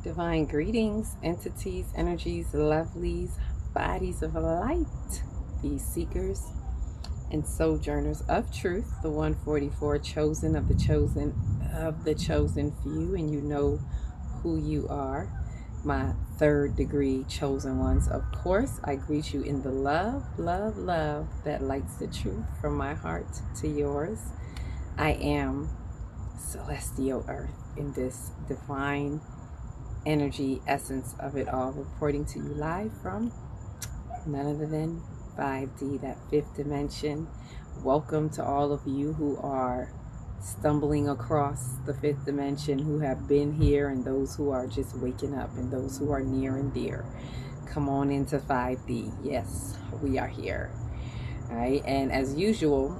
Divine greetings, entities, energies, lovelies, bodies of light, these seekers and sojourners of truth, the 144 chosen of the chosen few, and you know who you are. My third degree chosen ones, of course, I greet you in the love, love, love that lights the truth from my heart to yours. I am celestial earth in this divine energy essence of it all, reporting to you live from none other than 5D, that fifth dimension. Welcome to all of you who are stumbling across the fifth dimension, who have been here, and those who are just waking up, and those who are near and dear. Come on into 5D. Yes, we are here. All right, and as usual,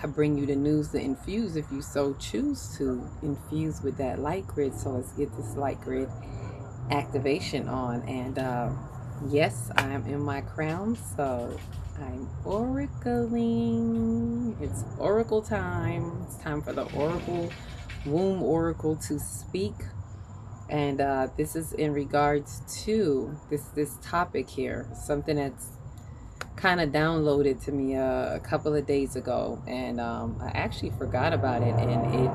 I bring you the news to infuse if you so choose to infuse with that light grid. So let's get this light grid activation on. And yes, I am in my crown, so I'm oracling. It's oracle time. It's time for the oracle, womb oracle, to speak. And this is in regards to this topic here, something that's kind of downloaded to me a couple of days ago, and I actually forgot about it, and it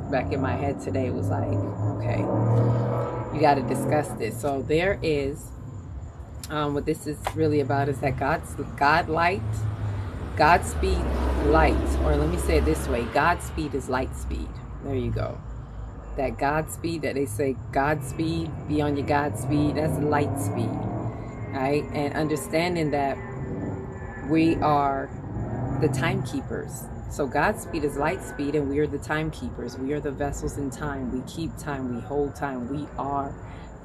back in my head today was like, okay, you got to discuss this. So there is what this is really about is that Godspeed light, or let me say it this way, Godspeed is light speed. There you go. That Godspeed that they say, Godspeed, be on your Godspeed, that's light speed. Right? And understanding that we are the timekeepers. So Godspeed is light speed, and we are the timekeepers. We are the vessels in time. We keep time. We hold time. We are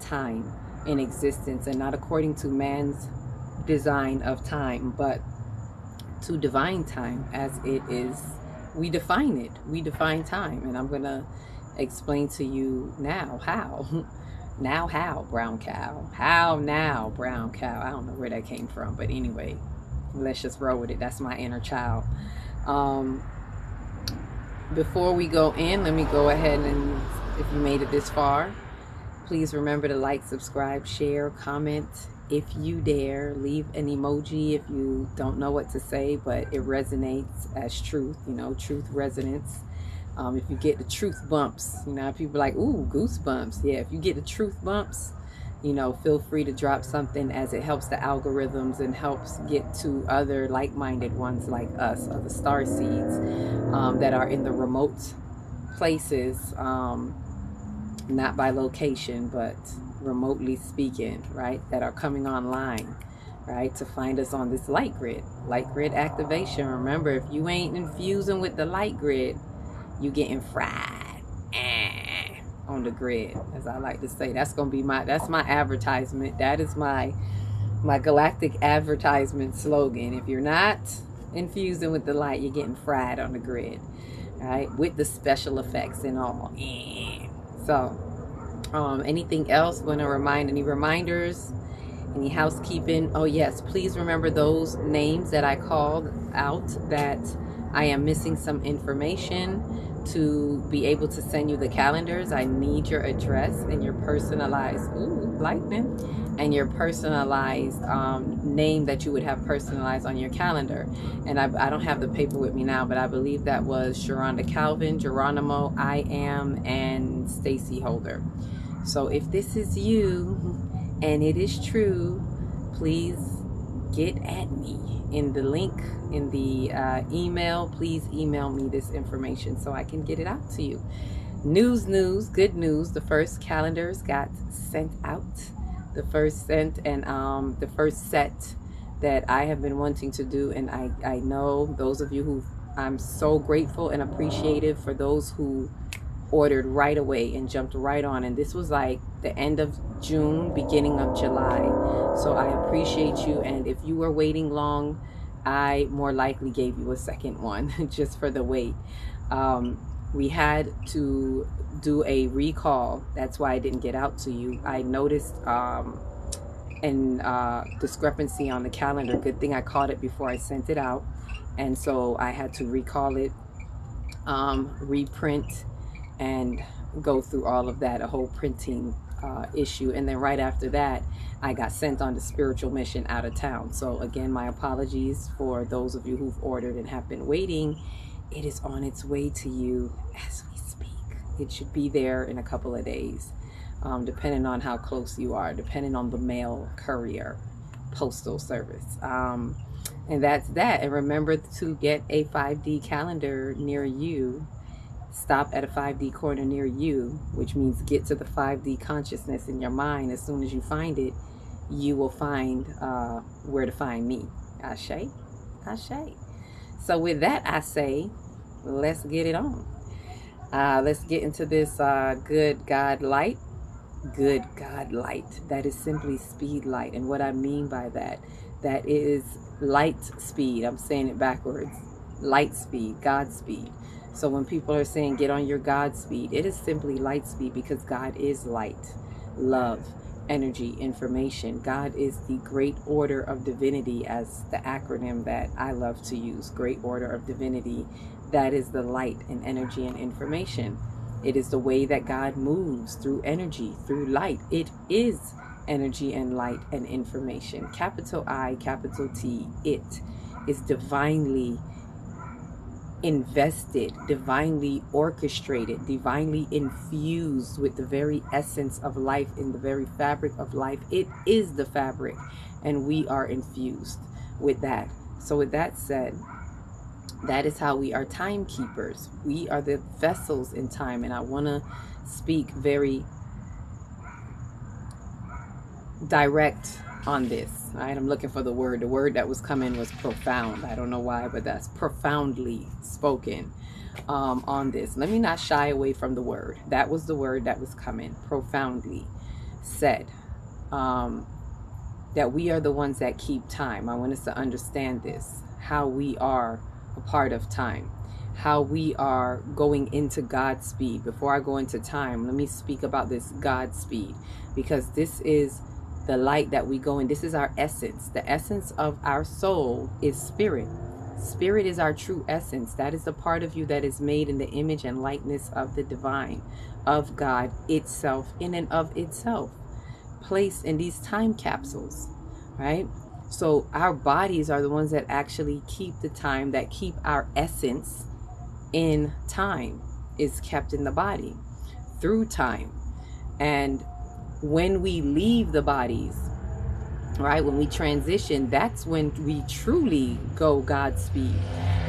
time in existence, and not according to man's design of time, but to divine time as it is. We define it. We define time, and I'm going to explain to you now how. Now how, brown cow? How now, brown cow? I don't know where that came from, but anyway, let's just roll with it. That's my inner child. Before we go in, let me go ahead and, if you made it this far, please remember to like, subscribe, share, comment. If you dare, leave an emoji if you don't know what to say, but it resonates as truth, you know, truth resonance. If you get the truth bumps, you know, people are like, ooh, goosebumps. Yeah, if you get the truth bumps, you know, feel free to drop something, as it helps the algorithms and helps get to other like-minded ones like us, other star seeds that are in the remote places, not by location, but remotely speaking, right, that are coming online, right, to find us on this light grid activation. Remember, if you ain't infusing with the light grid, you getting fried on the grid, as I like to say. That's gonna be that's my advertisement. That is my galactic advertisement slogan. If you're not infusing with the light, you're getting fried on the grid, right, with the special effects and all. So anything else? Want to remind, any reminders, any housekeeping? Oh yes, please remember those names that I called out, that I am missing some information to be able to send you the calendars. I need your address and your personalized, lightning, and your personalized name that you would have personalized on your calendar. And I don't have the paper with me now, but I believe that was Sharonda Calvin, Geronimo, I Am, and Stacy Holder. So if this is you and it is true, please get at me in the link in the email. Please email me this information so I can get it out to you. News, good news. The first calendars got sent out. The first sent, and the first set that I have been wanting to do. And I know those of you who, I'm so grateful and appreciative for those who ordered right away and jumped right on. And this was like the end of June, beginning of July. So I appreciate you. And if you were waiting long, I more likely gave you a second one just for the wait. We had to do a recall. That's why I didn't get out to you. I noticed discrepancy on the calendar. Good thing I caught it before I sent it out. And so I had to recall it, reprint, and go through all of that, a whole printing issue. And then right after that, I got sent on the spiritual mission out of town. So again, my apologies for those of you who've ordered and have been waiting. It is on its way to you as we speak. It should be there in a couple of days, depending on how close you are, depending on the mail courier, postal service. And that's that. And remember to get a 5D calendar near you. Stop at a 5D corner near you, which means get to the 5D consciousness in your mind. As soon as you find it, you will find where to find me. Ashe, ashe. So with that, I say, let's get it on. Let's get into this good God light. Good God light. That is simply speed light. And what I mean by that, that is light speed. I'm saying it backwards. Light speed, God speed. So when people are saying get on your God speed, it is simply light speed, because God is light, love, energy, information. God is the great order of divinity, as the acronym that I love to use, great order of divinity. That is the light and energy and information. It is the way that God moves, through energy, through light. It is energy and light and information. Capital I, capital T. It is divinely invested, divinely orchestrated, divinely infused with the very essence of life, in the very fabric of life. It is the fabric, and we are infused with that. So with that said, that is how we are timekeepers. We are the vessels in time. And I want to speak very direct on this. All right, I'm looking for the word. The word that was coming was profound. I don't know why, but that's profoundly spoken on this. Let me not shy away from the word. That was the word that was coming. Profoundly said. That we are the ones that keep time. I want us to understand this. How we are a part of time. How we are going into God's speed. Before I go into time, let me speak about this God speed, because this is the light that we go in. This is our essence. The essence of our soul is spirit. Spirit is our true essence. That is the part of you that is made in the image and likeness of the divine, of God itself, in and of itself, placed in these time capsules, right? So our bodies are the ones that actually keep the time, that keep our essence in time, is kept in the body through time. And when we leave the bodies, right, when we transition, that's when we truly go Godspeed.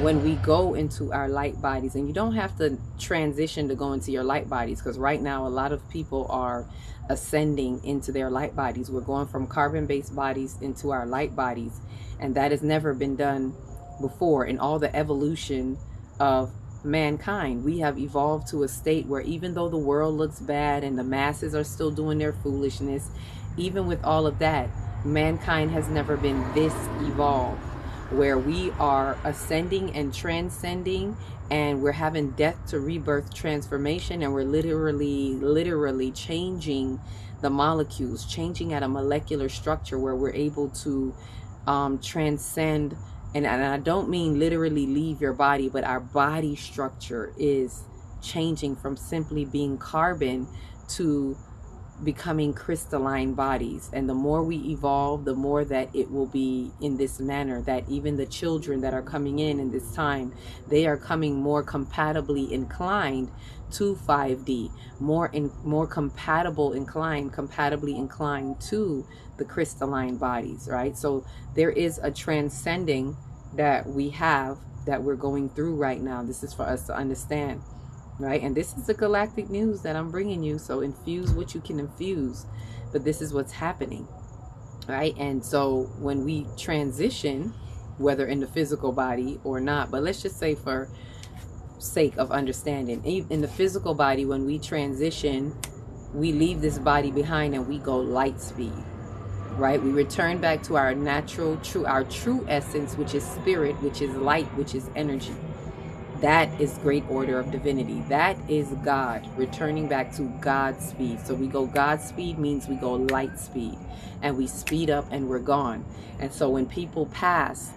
When we go into our light bodies. And you don't have to transition to go into your light bodies, because right now a lot of people are ascending into their light bodies. We're going from carbon-based bodies into our light bodies, and that has never been done before in all the evolution of mankind. We have evolved to a state where, even though the world looks bad and the masses are still doing their foolishness, even with all of that, mankind has never been this evolved, where we are ascending and transcending, and we're having death to rebirth transformation, and we're literally changing the molecules, changing at a molecular structure, where we're able to transcend. And I don't mean literally leave your body, but our body structure is changing from simply being carbon to becoming crystalline bodies. And the more we evolve, the more that it will be in this manner, that even the children that are coming in this time, they are coming more compatibly inclined to 5D, more compatibly inclined to the crystalline bodies, right? So there is a transcending that we have, that we're going through right now. This is for us to understand, right? And this is the galactic news that I'm bringing you, so infuse what you can infuse, but this is what's happening, right? And so when we transition, whether in the physical body or not, but let's just say for sake of understanding, in the physical body, when we transition, we leave this body behind and we go light speed, right? We return back to our natural, our true essence, which is spirit, which is light, which is energy. That is great order of divinity. That is God, returning back to God's speed. So we go God's speed means we go light speed, and we speed up and we're gone. And so when people pass,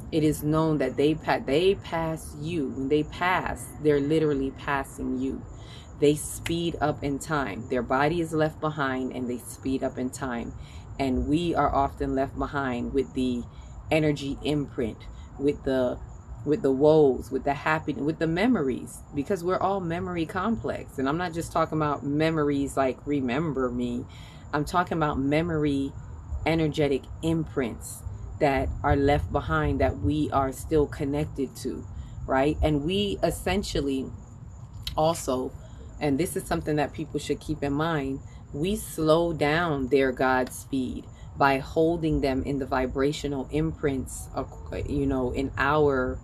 it is known that they pass you. When they pass, they're literally passing you. they speed up in time. Their body is left behind and they speed up in time. And we are often left behind with the energy imprint, with the woes, with the happiness, with the memories, because we're all memory complex. And I'm not just talking about memories like remember me. I'm talking about memory energetic imprints that are left behind that we are still connected to, right? And we essentially also, and this is something that people should keep in mind, we slow down their God speed by holding them in the vibrational imprints of, in our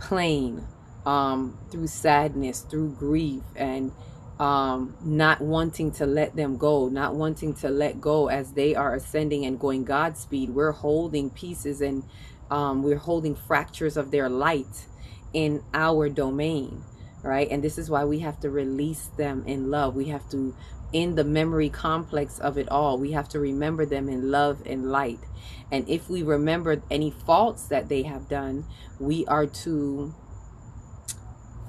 plane, through sadness, through grief, and not wanting to let them go, not wanting to let go as they are ascending and going Godspeed. We're holding pieces and we're holding fractures of their light in our domain, right? And this is why we have to release them in love. We have to, in the memory complex of it all, we have to remember them in love and light. And if we remember any faults that they have done, we are to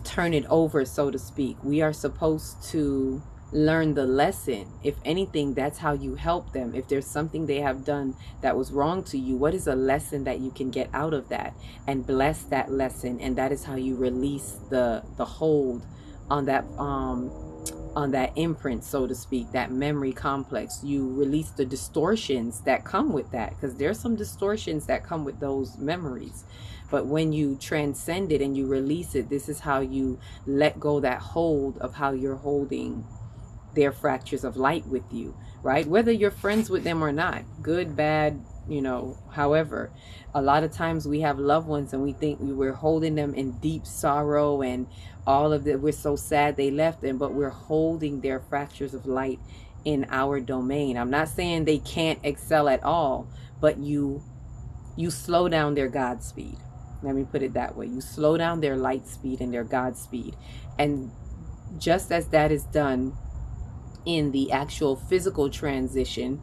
turn it over, so to speak. We are supposed to learn the lesson. If anything, that's how you help them. If there's something they have done that was wrong to you, what is a lesson that you can get out of that, and bless that lesson? And that is how you release the hold on that imprint, so to speak, that memory complex. You release the distortions that come with that, because there's some distortions that come with those memories. But when you transcend it and you release it, this is how you let go that hold of how you're holding their fractures of light with you, right? Whether you're friends with them or not, good, bad, however, a lot of times we have loved ones and we think we're holding them in deep sorrow and all of that. We're so sad they left them, but we're holding their fractures of light in our domain. I'm not saying they can't excel at all, but you slow down their God speed. Let me put it that way. You slow down their light speed and their God speed. And just as that is done in the actual physical transition,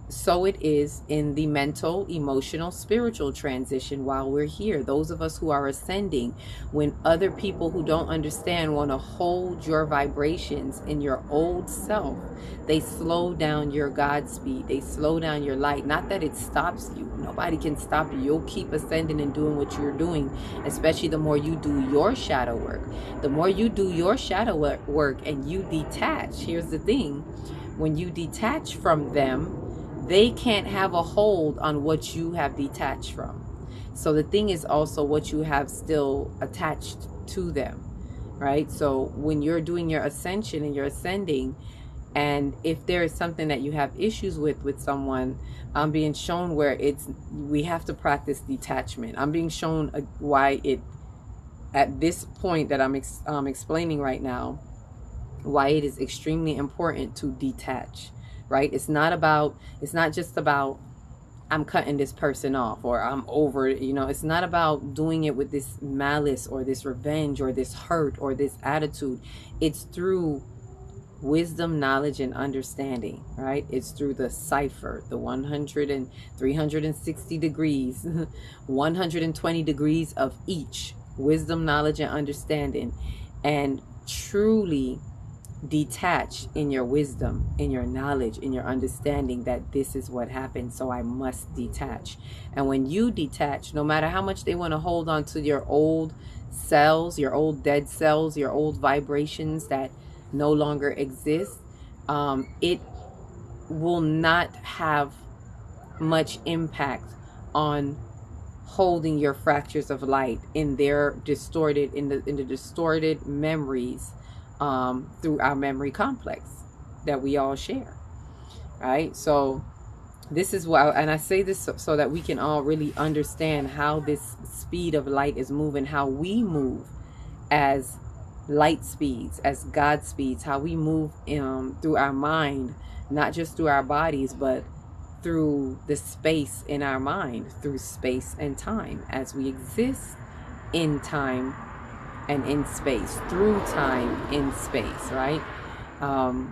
so it is in the mental, emotional, spiritual transition while we're here. Those of us who are ascending, when other people who don't understand want to hold your vibrations in your old self, they slow down your God speed. They slow down your light. Not that it stops you. Nobody can stop you. You'll keep ascending and doing what you're doing, especially the more you do your shadow work. The more you do your shadow work and you detach, here's the thing, when you detach from them, they can't have a hold on what you have detached from. So the thing is also what you have still attached to them, right? So when you're doing your ascension and you're ascending, and if there is something that you have issues with someone, I'm being shown where we have to practice detachment. I'm being shown why it, at this point that I'm explaining right now, why it is extremely important to detach. Right? It's not just about I'm cutting this person off or I'm over, it's not about doing it with this malice or this revenge or this hurt or this attitude. It's through wisdom, knowledge, and understanding, right? It's through the cipher, the 100 and 360 degrees, 120 degrees of each, wisdom, knowledge, and understanding, and truly detach in your wisdom, in your knowledge, in your understanding that this is what happened, so I must detach. And when you detach, no matter how much they want to hold on to your old cells, your old dead cells, your old vibrations that no longer exist, it will not have much impact on holding your fractures of light in their distorted, in the distorted memories, through our memory complex that we all share, right? So this is why, and I say this so that we can all really understand how this speed of light is moving, how we move as light speeds, as God speeds, how we move through our mind, not just through our bodies, but through the space in our mind, through space and time, as we exist in time and in space, through time in space, right? And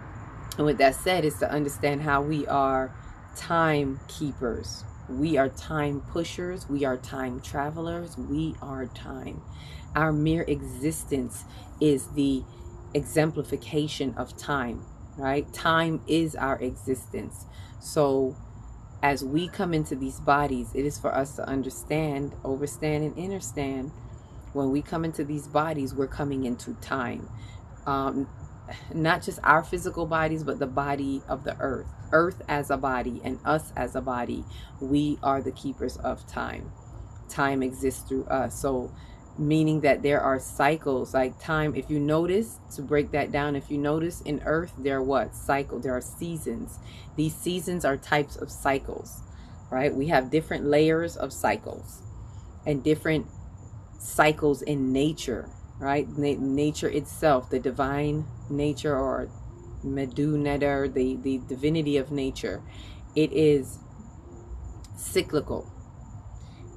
with that said, is to understand how we are time keepers. We are time pushers. We are time travelers. We are time. Our mere existence is the exemplification of time, right? Time is our existence. So as we come into these bodies, it is for us to understand, overstand, and understand. When we come into these bodies, we're coming into time. Not just our physical bodies, but the body of the earth. Earth as a body and us as a body. We are the keepers of time. Time exists through us. So meaning that there are cycles like time. If you notice, to break that down, if you notice in earth, there are what? Cycle. There are seasons. These seasons are types of cycles, right? We have different layers of cycles and different cycles in nature, right? Nature itself, the divine nature, or Medu Neder, the divinity of nature, it is cyclical.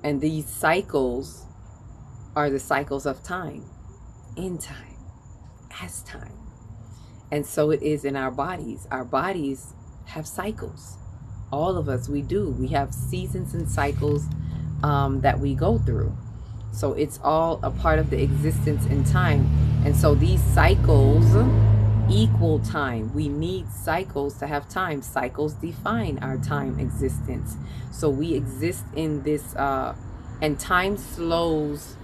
And these cycles are the cycles of time, in time, as time. And so it is in our bodies. Our bodies have cycles. All of us, we do. We have seasons and cycles that we go through. So it's all a part of the existence in time. And so these cycles equal time. We need cycles to have time. Cycles define our time existence. So we exist in this, and time slows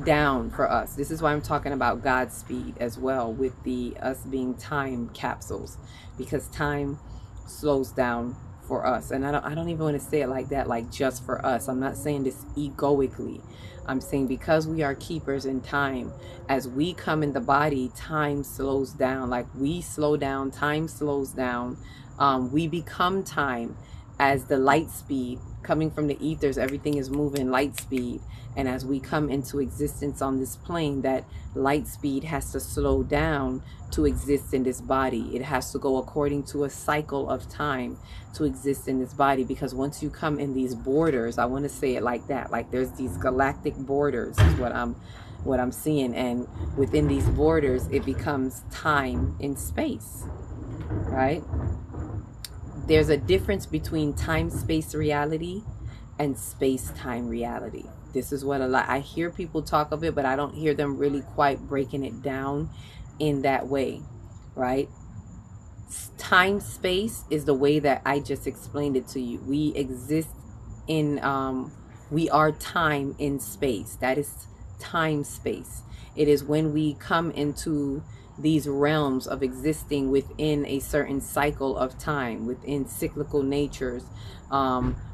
down for us. This is why I'm talking about Godspeed as well, with the us being time capsules, because time slows down for us. And I don't even want to say it like that, like just for us. I'm not saying this egoically. I'm saying because we are keepers in time, as we come in the body, time slows down. Like we slow down, time slows down. We become time as the light speed coming from the ethers. Everything is moving light speed. And as we come into existence on this plane, that light speed has to slow down to exist in this body. It has to go according to a cycle of time to exist in this body. Because once you come in these borders, I want to say it like that, like there's these galactic borders is what I'm seeing. And within these borders, it becomes time in space, right? There's a difference between time-space reality and space-time reality. This is what I hear people talk of it, but I don't hear them really quite breaking it down in that way, right? Time-space is the way that I just explained it to you. We exist in, we are time in space. That is time-space. It is when we come into these realms of existing within a certain cycle of time, within cyclical natures,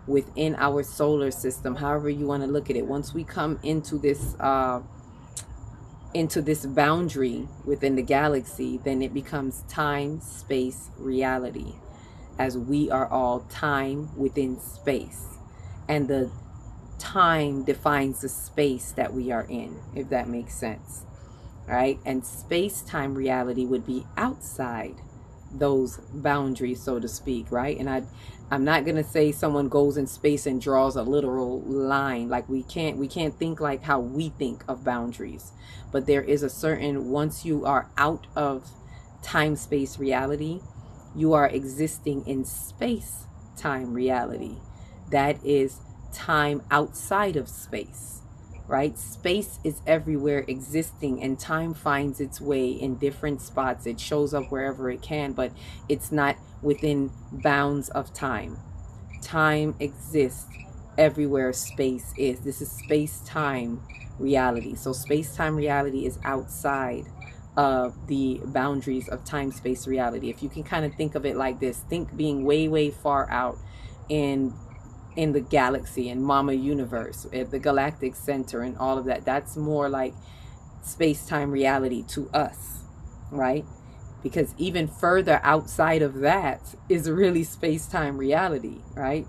within our solar system, however you want to look at it. Once we come into this boundary within the galaxy, then it becomes time, space, reality, as we are all time within space. And the time defines the space that we are in, if that makes sense. Right? And space-time reality would be outside those boundaries, so to speak, right? And I'm not going to say someone goes in space and draws a literal line. Like we can't think like how we think of boundaries. But there is a certain, once you are out of time-space reality, you are existing in space-time reality. That is time outside of space. Right? Space is everywhere existing, and time finds its way in different spots. It shows up wherever it can, but it's not within bounds of time. Time exists everywhere space is. This is space-time reality. So space-time reality is outside of the boundaries of time-space reality. If you can kind of think of it like this, think being way, way far out in the galaxy and Mama Universe, at the galactic center and all of that. That's more like space-time reality to us, right? Because even further outside of that is really space-time reality, right?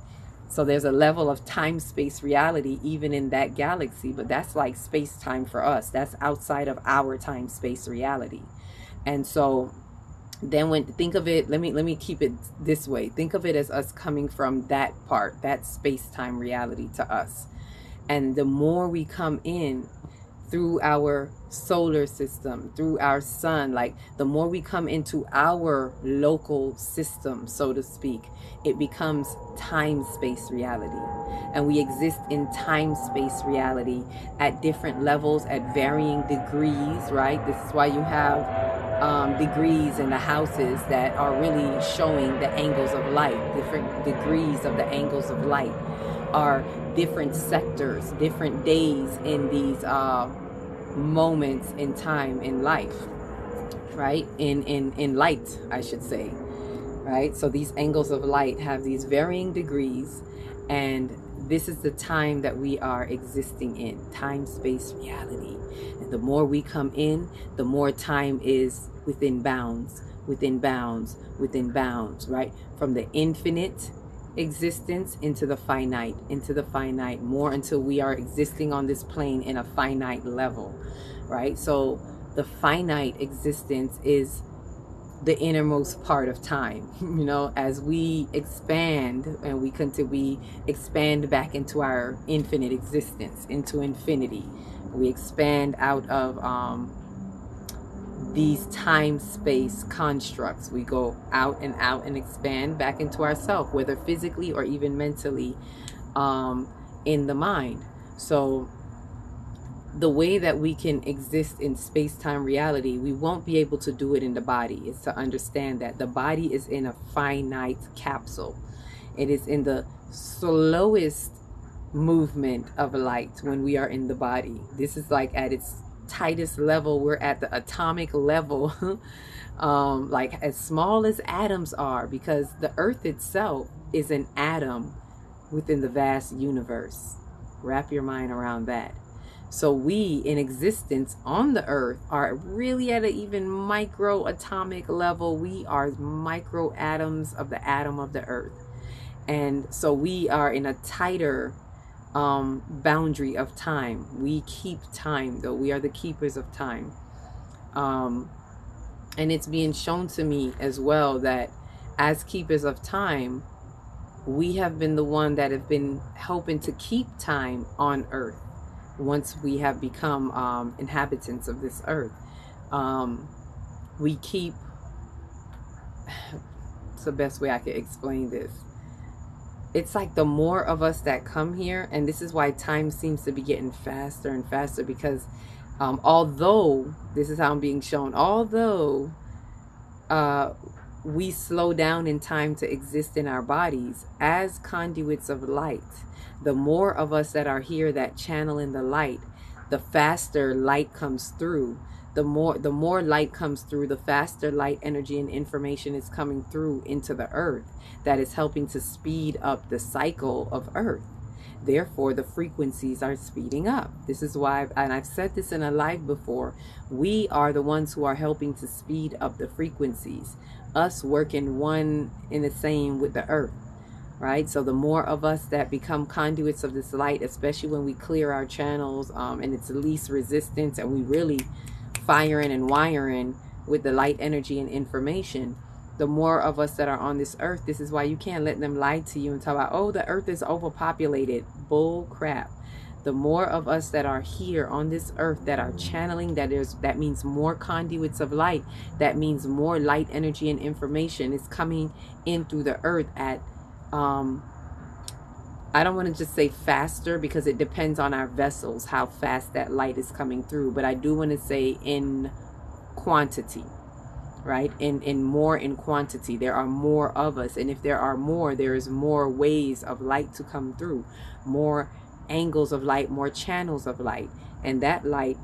So there's a level of time-space reality even in that galaxy, but that's like space-time for us. That's outside of our time-space reality. And so then when think of it, let me keep it this way. Think of it as us coming from that part, that space-time reality to us. And the more we come in through our solar system, through our sun, like the more we come into our local system, so to speak, it becomes time-space reality. And we exist in time-space reality at different levels, at varying degrees, right? This is why you have degrees in the houses that are really showing the angles of light. Different degrees of the angles of light are different sectors, different days in these moments in time in life, right? In light, I should say, right? So these angles of light have these varying degrees, and this is the time that we are existing in, time, space, reality. And the more we come in, the more time is within bounds, within bounds, within bounds, right? From the infinite existence into the finite, more until we are existing on this plane in a finite level, right? So the finite existence is the innermost part of time. You know, as we expand and we expand back into our infinite existence, into infinity. We expand out of these time-space constructs. We go out and expand back into ourself, whether physically or even mentally, in the mind. So the way that we can exist in space-time reality, we won't be able to do it in the body. It's to understand that the body is in a finite capsule. It is in the slowest movement of light when we are in the body. This is like at its tightest level. We're at the atomic level, like as small as atoms are, because the earth itself is an atom within the vast universe. Wrap your mind around that. So we in existence on the earth are really at an even micro atomic level. We are micro atoms of the atom of the earth. And so we are in a tighter boundary of time. We keep time, though. We are the keepers of time. And it's being shown to me as well that as keepers of time, we have been the one that have been helping to keep time on earth. Once we have become inhabitants of this earth, we keep, it's the best way I could explain this. It's like the more of us that come here, and this is why time seems to be getting faster and faster, because although, this is how I'm being shown, although we slow down in time to exist in our bodies as conduits of light, the more of us that are here that channel in the light, the faster light comes through. The more light comes through, the faster light, energy, and information is coming through into the earth. That is helping to speed up the cycle of earth. Therefore, the frequencies are speeding up. This is why, and I've said this in a live before, we are the ones who are helping to speed up the frequencies. Us working one in the same with the earth. Right? So the more of us that become conduits of this light, especially when we clear our channels and it's least resistance, and we really firing and wiring with the light, energy, and information, the more of us that are on this earth. This is why you can't let them lie to you and talk about, oh, the earth is overpopulated. Bull crap. The more of us that are here on this earth that are channeling, that means more conduits of light. That means more light, energy, and information is coming in through the earth at I don't want to just say faster, because it depends on our vessels how fast that light is coming through, but I do want to say in quantity, right? In more in quantity. There are more of us, and if there are more, there is more ways of light to come through, more angles of light, more channels of light, and that light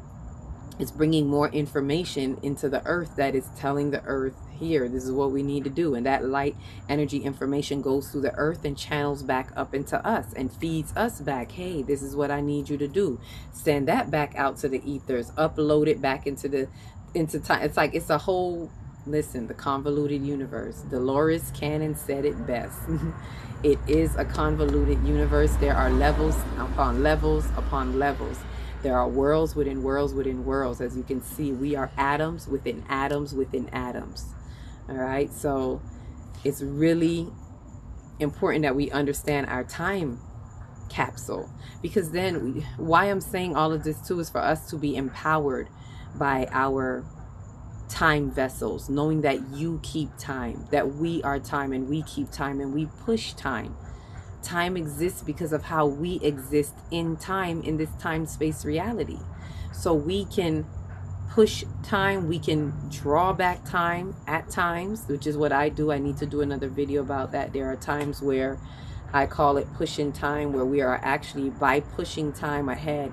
is bringing more information into the earth that is telling the earth, here, this is what we need to do. And that light, energy, information goes through the earth and channels back up into us and feeds us back. Hey, this is what I need you to do. Send that back out to the ethers, upload it back into time. It's like, it's a whole, listen, the convoluted universe. Dolores Cannon said it best. It is a convoluted universe. There are levels upon levels upon levels. There are worlds within worlds within worlds. As you can see, we are atoms within atoms within atoms. All right, so it's really important that we understand our time capsule, because then why I'm saying all of this too is for us to be empowered by our time vessels, knowing that you keep time, that we are time, and we keep time, and we push time. Time exists because of how we exist in time, in this time-space reality. So we can push time, we can draw back time at times, which is what I do. I need to do another video about that. There are times where I call it pushing time, where we are actually, by pushing time ahead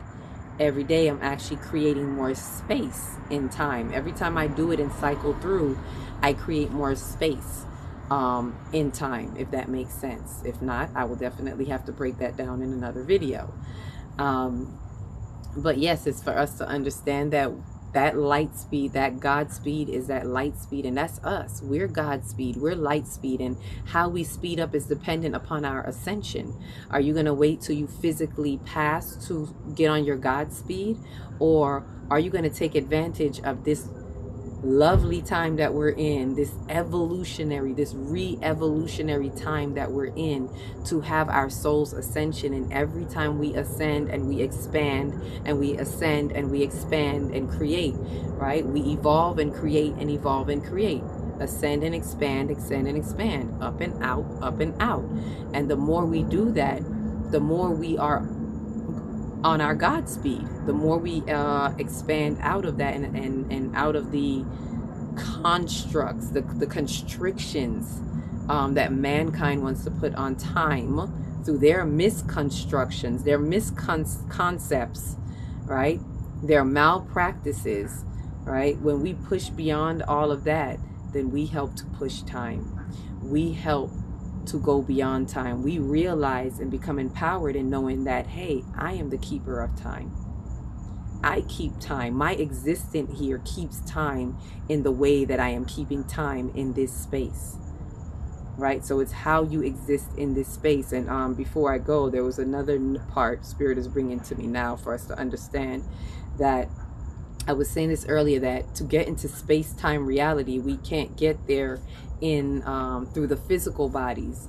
every day, I'm actually creating more space in time. Every time I do it and cycle through, I create more space in time, if that makes sense. If not, I will definitely have to break that down in another video. But yes, it's for us to understand that that light speed, that God speed, is that light speed, and that's us. We're God speed, we're light speed, and how we speed up is dependent upon our ascension. Are you going to wait till you physically pass to get on your God speed, or are you going to take advantage of this lovely time that we're in, this evolutionary, this re-evolutionary time that we're in, to have our soul's ascension? And every time we ascend and we expand, and we ascend and we expand and create, right? We evolve and create and evolve and create. Ascend and expand, ascend and expand, up and out, up and out. And the more we do that, the more we are on our God speed, the more we expand out of that, and out of the constructs, the constrictions that mankind wants to put on time through their misconstructions, their misconcepts, right? Their malpractices, right? When we push beyond all of that, then we help to push time. We help to go beyond time. We realize and become empowered in knowing that, hey, I am the keeper of time. I keep time. My existence here keeps time in the way that I am keeping time in this space, right? So it's how you exist in this space. And before I go, there was another part Spirit is bringing to me now for us to understand that I was saying this earlier, that to get into space-time reality, we can't get there in through the physical bodies,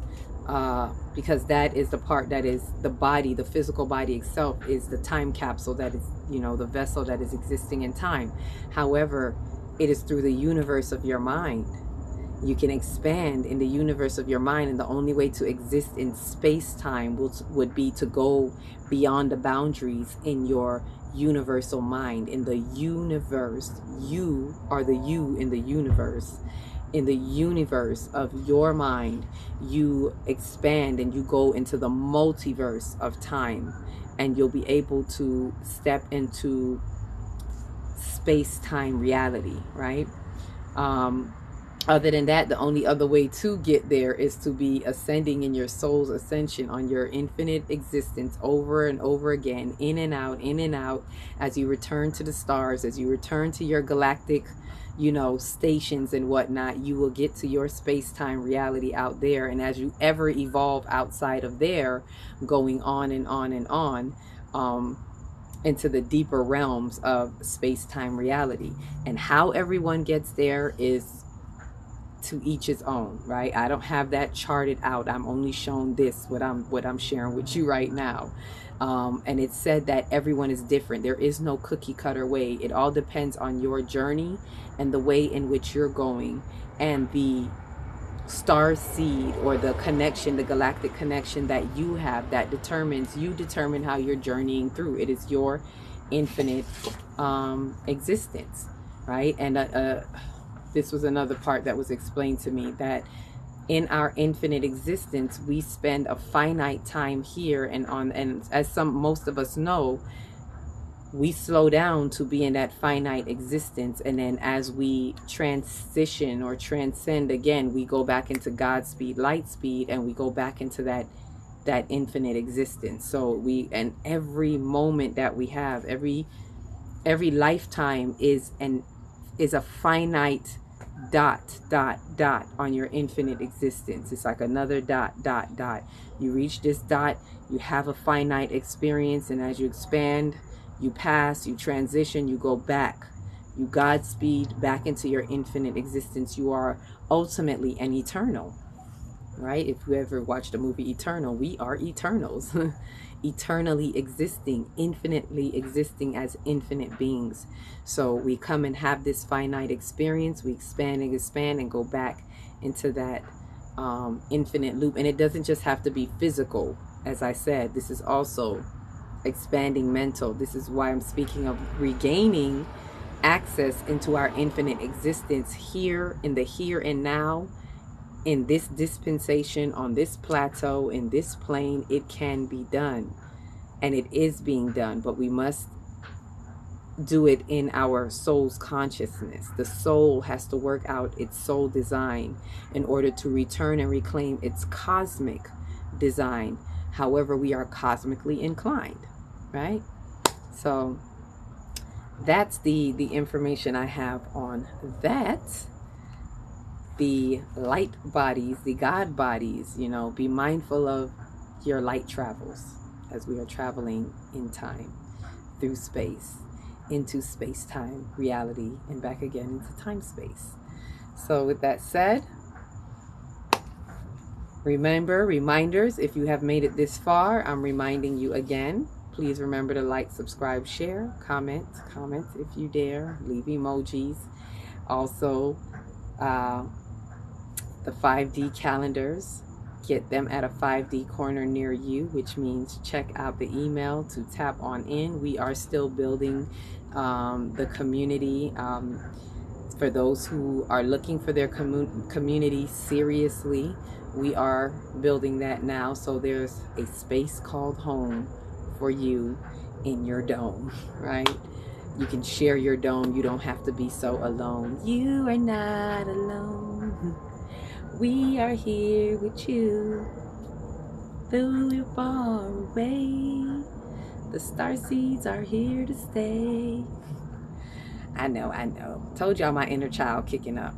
because that is the part that is the body. The physical body itself is the time capsule that is, the vessel that is existing in time. However, it is through the universe of your mind. You can expand in the universe of your mind, and the only way to exist in space-time would be to go beyond the boundaries in your universal mind. In the universe, you are the you in the universe. In the universe of your mind, you expand and you go into the multiverse of time, and you'll be able to step into space-time reality, right? Other than that, the only other way to get there is to be ascending in your soul's ascension on your infinite existence over and over again, in and out, as you return to the stars, as you return to your galactic, stations and whatnot. You will get to your space-time reality out there. And as you ever evolve outside of there, going on and on and on, into the deeper realms of space-time reality. And how everyone gets there is to each his own, right? I don't have that charted out. I'm only shown this, what I'm sharing with you right now. And it's said that everyone is different. There is no cookie cutter way. It all depends on your journey and the way in which you're going, and the star seed, or the connection, the galactic connection that you have, that you determine how you're journeying through. It is your infinite existence, right? And this was another part that was explained to me, that in our infinite existence, we spend a finite time here, and as most of us know, we slow down to be in that finite existence. And then as we transition or transcend again, we go back into God speed, light speed, and we go back into that infinite existence. So and every moment that we have, every lifetime is a finite dot on your infinite existence. It's like another dot. You reach this dot, you have a finite experience, and as you expand, you pass, you transition, you go back, you Godspeed back into your infinite existence. You are ultimately an eternal, right? If you ever watched the movie Eternal, we are eternals. Eternally existing, infinitely existing as infinite beings. So we come and have this finite experience, we expand and go back into that infinite loop. And it doesn't just have to be physical. As I said, this is also expanding mental. This is why I'm speaking of regaining access into our infinite existence here in the here and now, in this dispensation, on this plateau, in this plane. It can be done, and it is being done, but we must do it in our soul's consciousness. The soul has to work out its soul design in order to return and reclaim its cosmic design, however we are cosmically inclined, right? So that's the information I have on that. The light bodies, the God bodies, you know, be mindful of your light travels as we are traveling in time, through space, into space-time reality, and back again into time-space. So with that said, reminders, if you have made it this far, I'm reminding you again, please remember to like, subscribe, share, comment if you dare, leave emojis. Also, the 5D calendars, get them at a 5D corner near you, which means check out the email to tap on in. We are still building the community. For those who are looking for their community seriously, we are building that now. So there's a space called home for you in your dome, right? You can share your dome. You don't have to be so alone. You are not alone. We are here with you, though we're far away. The starseeds are here to stay. I know. Told y'all my inner child kicking up.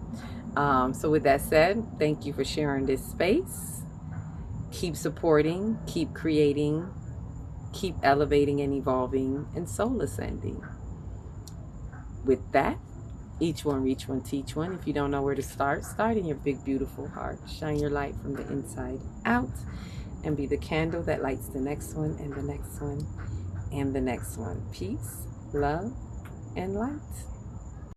So with that said, thank you for sharing this space. Keep supporting, keep creating, keep elevating and evolving, and soul ascending. With that, each one, reach one, teach one. If you don't know where to start, start in your big, beautiful heart. Shine your light from the inside out, and be the candle that lights the next one, and the next one, and the next one. Peace, love, and light.